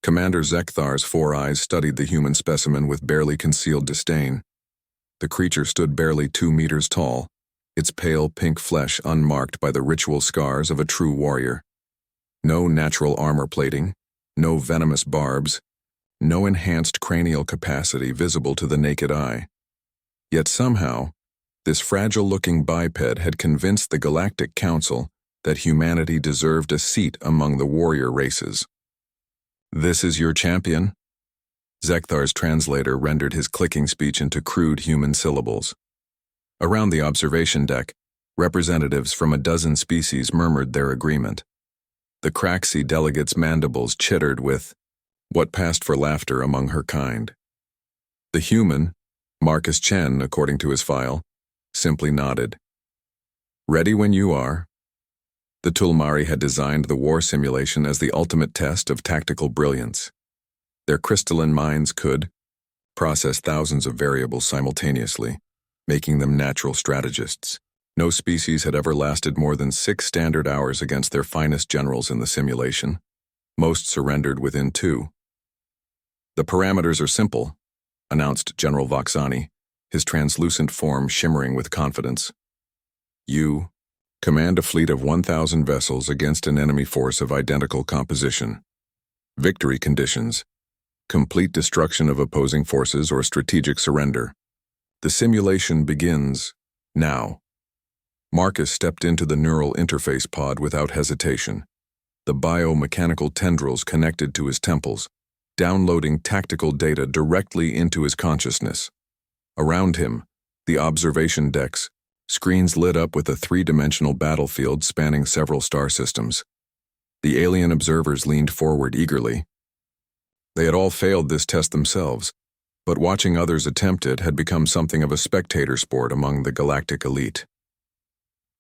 Commander Zekthar's 4 eyes studied the human specimen with barely concealed disdain. The creature stood barely 2 meters tall, its pale pink flesh unmarked by the ritual scars of a true warrior. No natural armor plating, no venomous barbs, no enhanced cranial capacity visible to the naked eye. Yet somehow, this fragile-looking biped had convinced the Galactic Council that humanity deserved a seat among the warrior races. "This is your champion?" Zekthar's translator rendered his clicking speech into crude human syllables. Around the observation deck, representatives from a dozen species murmured their agreement. The Craxi delegate's mandibles chittered with what passed for laughter among her kind. The human, Marcus Chen, according to his file, simply nodded. "Ready when you are." The Tulmari had designed the war simulation as the ultimate test of tactical brilliance. Their crystalline minds could process thousands of variables simultaneously, making them natural strategists. No species had ever lasted more than 6 standard hours against their finest generals in the simulation. Most surrendered within 2. "The parameters are simple," announced General Voxani, his translucent form shimmering with confidence. "You command a fleet of 1,000 vessels against an enemy force of identical composition. Victory conditions: complete destruction of opposing forces or strategic surrender. The simulation begins now." Marcus stepped into the neural interface pod without hesitation. The biomechanical tendrils connected to his temples, downloading tactical data directly into his consciousness. Around him, the observation decks, screens lit up with a 3-dimensional battlefield spanning several star systems. The alien observers leaned forward eagerly. They had all failed this test themselves, but watching others attempt it had become something of a spectator sport among the galactic elite.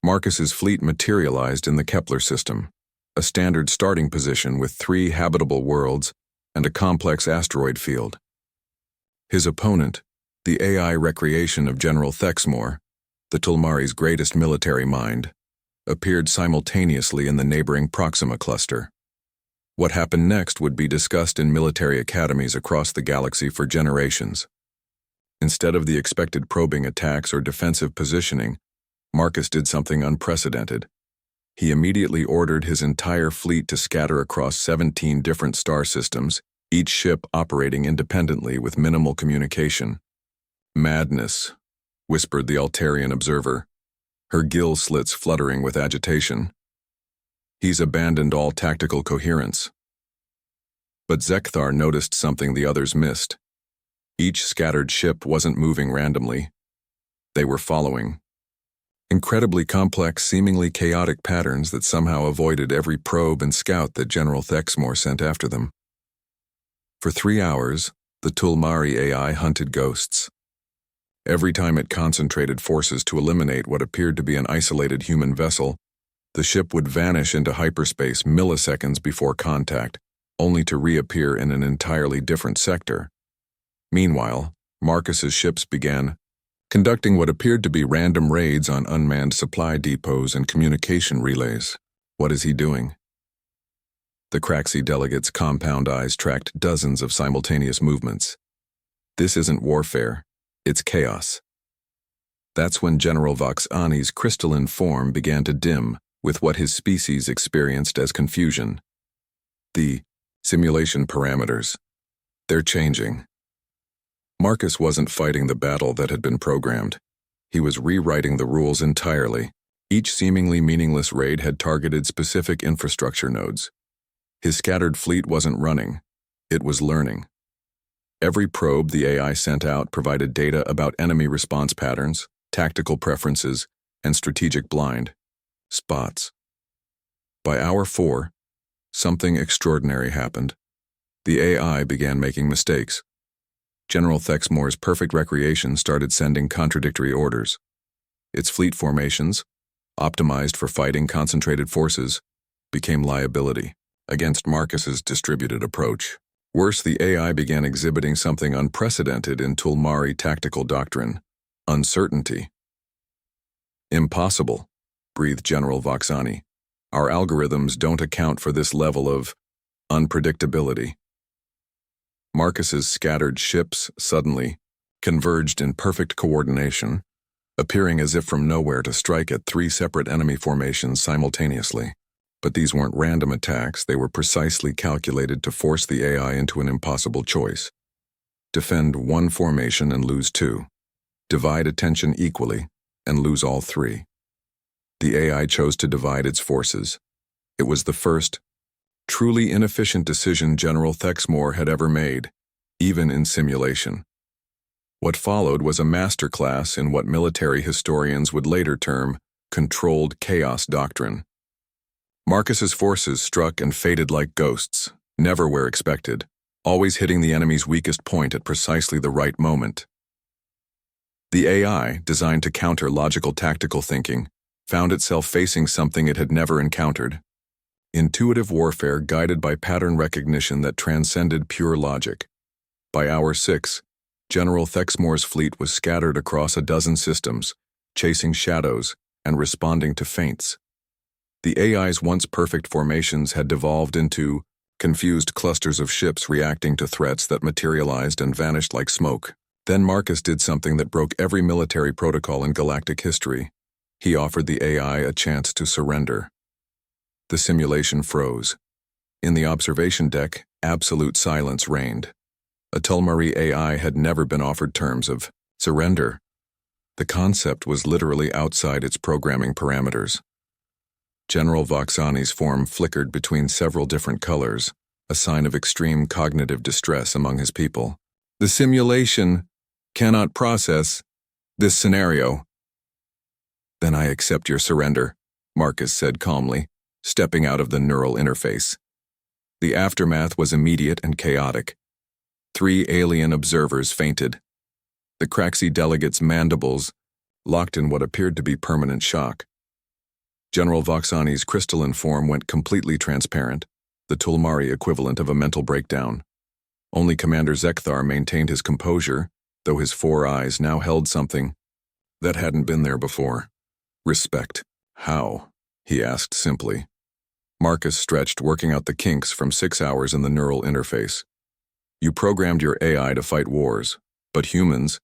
Marcus's fleet materialized in the Kepler system, a standard starting position with 3 habitable worlds and a complex asteroid field. His opponent, the AI recreation of General Thexmore, the Tulmari's greatest military mind, appeared simultaneously in the neighboring Proxima cluster. What happened next would be discussed in military academies across the galaxy for generations. Instead of the expected probing attacks or defensive positioning, Marcus did something unprecedented. He immediately ordered his entire fleet to scatter across 17 different star systems, each ship operating independently with minimal communication. "Madness," whispered the Altarian observer, her gill slits fluttering with agitation. "He's abandoned all tactical coherence." But Zekthar noticed something the others missed. Each scattered ship wasn't moving randomly. They were following incredibly complex, seemingly chaotic patterns that somehow avoided every probe and scout that General Thexmore sent after them. For 3 hours, the Tulmari AI hunted ghosts. Every time it concentrated forces to eliminate what appeared to be an isolated human vessel, the ship would vanish into hyperspace milliseconds before contact, only to reappear in an entirely different sector. Meanwhile, Marcus's ships began conducting what appeared to be random raids on unmanned supply depots and communication relays. What is he doing? The Craxi delegate's compound eyes tracked dozens of simultaneous movements. This isn't warfare, it's chaos. That's when General Voxani's crystalline form began to dim with what his species experienced as confusion. The simulation parameters. They're changing. Marcus wasn't fighting the battle that had been programmed. He was rewriting the rules entirely. Each seemingly meaningless raid had targeted specific infrastructure nodes. His scattered fleet wasn't running. It was learning. Every probe the AI sent out provided data about enemy response patterns, tactical preferences, and strategic blind spots. By hour 4, something extraordinary happened. The AI began making mistakes. General Thexmore's perfect recreation started sending contradictory orders. Its fleet formations, optimized for fighting concentrated forces, became liability against Marcus's distributed approach. Worse, the AI began exhibiting something unprecedented in Tulmari tactical doctrine: uncertainty. "Impossible," breathed General Voxani. "Our algorithms don't account for this level of unpredictability." Marcus's scattered ships suddenly converged in perfect coordination, appearing as if from nowhere to strike at 3 separate enemy formations simultaneously. But these weren't random attacks, they were precisely calculated to force the AI into an impossible choice. Defend 1 formation and lose 2. Divide attention equally and lose all 3. The AI chose to divide its forces. It was the first, truly inefficient decision General Thexmore had ever made, even in simulation. What followed was a masterclass in what military historians would later term controlled chaos doctrine. Marcus's forces struck and faded like ghosts, never where expected, always hitting the enemy's weakest point at precisely the right moment. The AI, designed to counter logical tactical thinking, found itself facing something it had never encountered: intuitive warfare guided by pattern recognition that transcended pure logic. By hour 6, General Thexmore's fleet was scattered across a dozen systems, chasing shadows and responding to feints. The AI's once perfect formations had devolved into confused clusters of ships reacting to threats that materialized and vanished like smoke. Then Marcus did something that broke every military protocol in galactic history. He offered the AI a chance to surrender. The simulation froze. In the observation deck, absolute silence reigned. A Tulmari AI had never been offered terms of surrender. The concept was literally outside its programming parameters. General Voxani's form flickered between several different colors, a sign of extreme cognitive distress among his people. The simulation cannot process this scenario. Then I accept your surrender, Marcus said calmly, stepping out of the neural interface. The aftermath was immediate and chaotic. 3 alien observers fainted. The Craxi delegates' mandibles locked in what appeared to be permanent shock. General Voxani's crystalline form went completely transparent, the Tulmari equivalent of a mental breakdown. Only Commander Zekthar maintained his composure, though his 4 eyes now held something that hadn't been there before. Respect. How? He asked simply. Marcus stretched, working out the kinks from 6 hours in the neural interface. You programmed your AI to fight wars, but humans,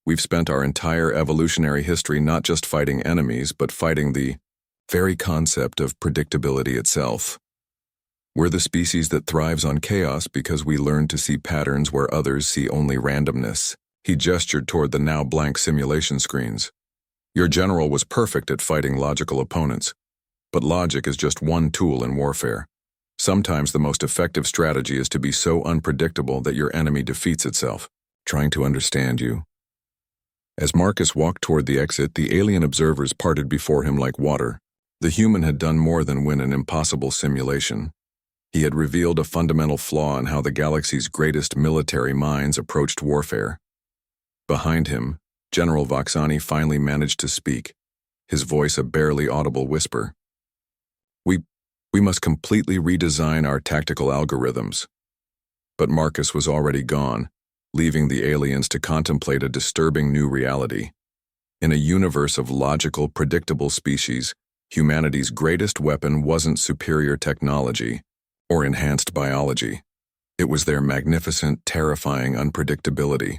we've spent our entire evolutionary history not just fighting enemies, but fighting the very concept of predictability itself. We're the species that thrives on chaos because we learned to see patterns where others see only randomness. He gestured toward the now blank simulation screens. Your general was perfect at fighting logical opponents, but logic is just one tool in warfare. Sometimes the most effective strategy is to be so unpredictable that your enemy defeats itself, trying to understand you. As Marcus walked toward the exit, the alien observers parted before him like water. The human had done more than win an impossible simulation. He had revealed a fundamental flaw in how the galaxy's greatest military minds approached warfare. Behind him, General Voxani finally managed to speak, his voice a barely audible whisper. We must completely redesign our tactical algorithms. But Marcus was already gone, leaving the aliens to contemplate a disturbing new reality. In a universe of logical, predictable species, humanity's greatest weapon wasn't superior technology or enhanced biology. It was their magnificent, terrifying unpredictability.